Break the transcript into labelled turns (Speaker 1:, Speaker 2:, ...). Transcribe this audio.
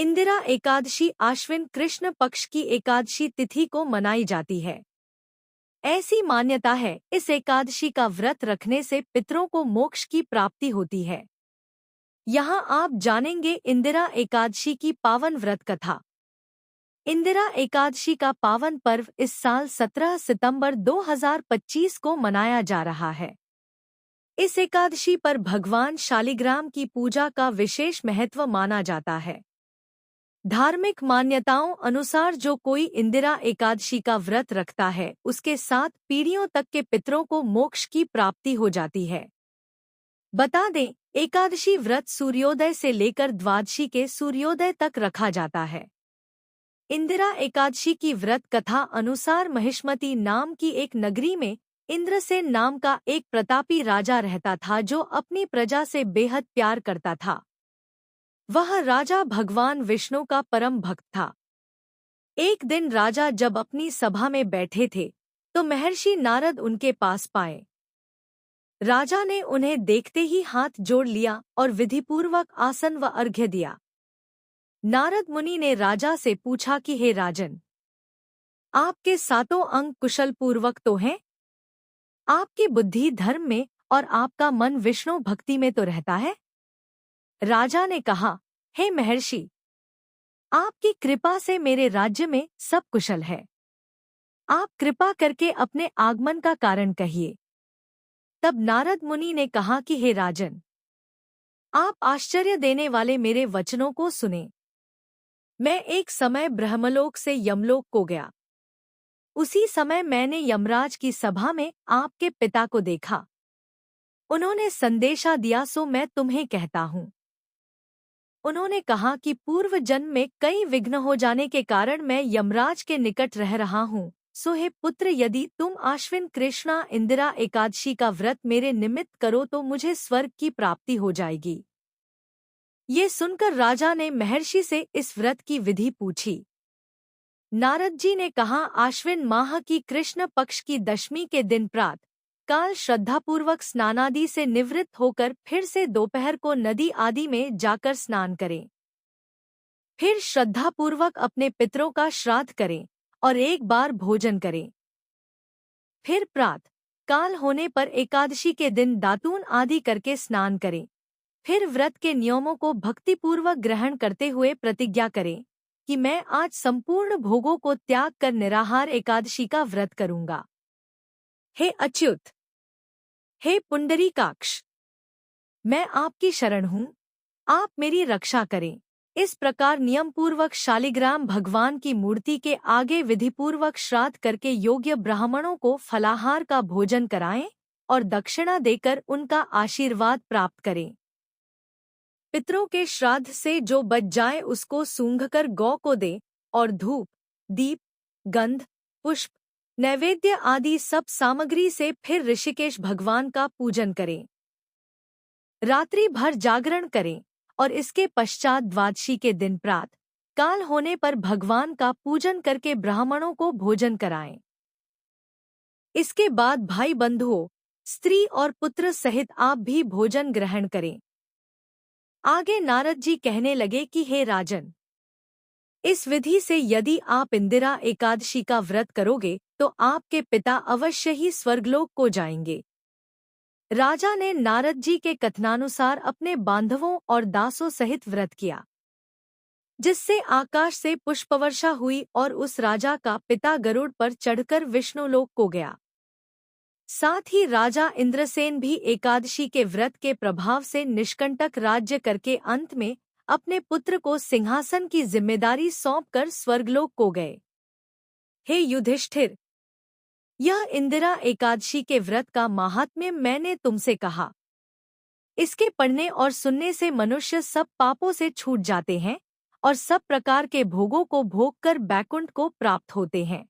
Speaker 1: इंदिरा एकादशी आश्विन कृष्ण पक्ष की एकादशी तिथि को मनाई जाती है। ऐसी मान्यता है इस एकादशी का व्रत रखने से पितरों को मोक्ष की प्राप्ति होती है। यहाँ आप जानेंगे इंदिरा एकादशी की पावन व्रत कथा। इंदिरा एकादशी का पावन पर्व इस साल 17 सितंबर 2025 को मनाया जा रहा है। इस एकादशी पर भगवान शालिग्राम की पूजा का विशेष महत्व माना जाता है। धार्मिक मान्यताओं अनुसार जो कोई इंदिरा एकादशी का व्रत रखता है उसके 7 पीढ़ियों तक के पितरों को मोक्ष की प्राप्ति हो जाती है। बता दें, एकादशी व्रत सूर्योदय से लेकर द्वादशी के सूर्योदय तक रखा जाता है। इंदिरा एकादशी की व्रत कथा अनुसार महिष्मती नाम की एक नगरी में इंद्रसेन नाम का एक प्रतापी राजा रहता था जो अपनी प्रजा से बेहद प्यार करता था। वह राजा भगवान विष्णु का परम भक्त था। एक दिन राजा जब अपनी सभा में बैठे थे तो महर्षि नारद उनके पास पाए। राजा ने उन्हें देखते ही हाथ जोड़ लिया और विधिपूर्वक आसन व अर्घ्य दिया। नारद मुनि ने राजा से पूछा कि हे राजन, आपके 7 अंग कुशल पूर्वक तो हैं? आपकी बुद्धि धर्म में और आपका मन विष्णु भक्ति में तो रहता है? राजा ने कहा, हे महर्षि, आपकी कृपा से मेरे राज्य में सब कुशल है। आप कृपा करके अपने आगमन का कारण कहिए। तब नारद मुनि ने कहा कि हे राजन, आप आश्चर्य देने वाले मेरे वचनों को सुने। मैं एक समय ब्रह्मलोक से यमलोक को गया। उसी समय मैंने यमराज की सभा में आपके पिता को देखा। उन्होंने संदेशा दिया, सो मैं तुम्हें कहता हूँ। उन्होंने कहा कि पूर्व जन्म में कई विघ्न हो जाने के कारण मैं यमराज के निकट रह रहा हूँ। सो हे पुत्र, यदि तुम आश्विन कृष्णा इंदिरा एकादशी का व्रत मेरे निमित्त करो तो मुझे स्वर्ग की प्राप्ति हो जाएगी। ये सुनकर राजा ने महर्षि से इस व्रत की विधि पूछी। नारद जी ने कहा, आश्विन माह की कृष्ण पक्ष की दशमी के दिन प्रातः काल श्रद्धापूर्वक स्नानादि से निवृत्त होकर फिर से दोपहर को नदी आदि में जाकर स्नान करें। फिर श्रद्धापूर्वक अपने पितरों का श्राद्ध करें और एक बार भोजन करें। फिर प्रातः काल होने पर एकादशी के दिन दातून आदि करके स्नान करें। फिर व्रत के नियमों को भक्तिपूर्वक ग्रहण करते हुए प्रतिज्ञा करें कि मैं आज संपूर्ण भोगों को त्याग कर निराहार एकादशी का व्रत करूंगा। हे अच्युत, हे पुंडरीकाक्ष, मैं आपकी शरण हूँ, आप मेरी रक्षा करें। इस प्रकार नियम पूर्वक शालिग्राम भगवान की मूर्ति के आगे विधिपूर्वक श्राद्ध करके योग्य ब्राह्मणों को फलाहार का भोजन कराएं और दक्षिणा देकर उनका आशीर्वाद प्राप्त करें। पितरों के श्राद्ध से जो बच जाए उसको सूंघकर गौ को दे और धूप, दीप, गंध, पुष्प, नैवेद्य आदि सब सामग्री से फिर ऋषिकेश भगवान का पूजन करें। रात्रि भर जागरण करें और इसके पश्चात द्वादशी के दिन प्रातः काल होने पर भगवान का पूजन करके ब्राह्मणों को भोजन कराएं। इसके बाद भाई बंधुओं, स्त्री और पुत्र सहित आप भी भोजन ग्रहण करें। आगे नारद जी कहने लगे कि हे राजन, इस विधि से यदि आप इंदिरा एकादशी का व्रत करोगे तो आपके पिता अवश्य ही स्वर्गलोक को जाएंगे। राजा ने नारद जी के कथनानुसार अपने बांधवों और दासों सहित व्रत किया, जिससे आकाश से पुष्पवर्षा हुई और उस राजा का पिता गरुड़ पर चढ़कर विष्णुलोक को गया। साथ ही राजा इंद्रसेन भी एकादशी के व्रत के प्रभाव से निष्कंटक राज्य करके अंत में अपने पुत्र को सिंहासन की जिम्मेदारी सौंपकर स्वर्गलोक को गए। हे युधिष्ठिर, यह इंदिरा एकादशी के व्रत का माहात्म्य मैंने तुमसे कहा। इसके पढ़ने और सुनने से मनुष्य सब पापों से छूट जाते हैं और सब प्रकार के भोगों को भोग कर बैकुंठ को प्राप्त होते हैं।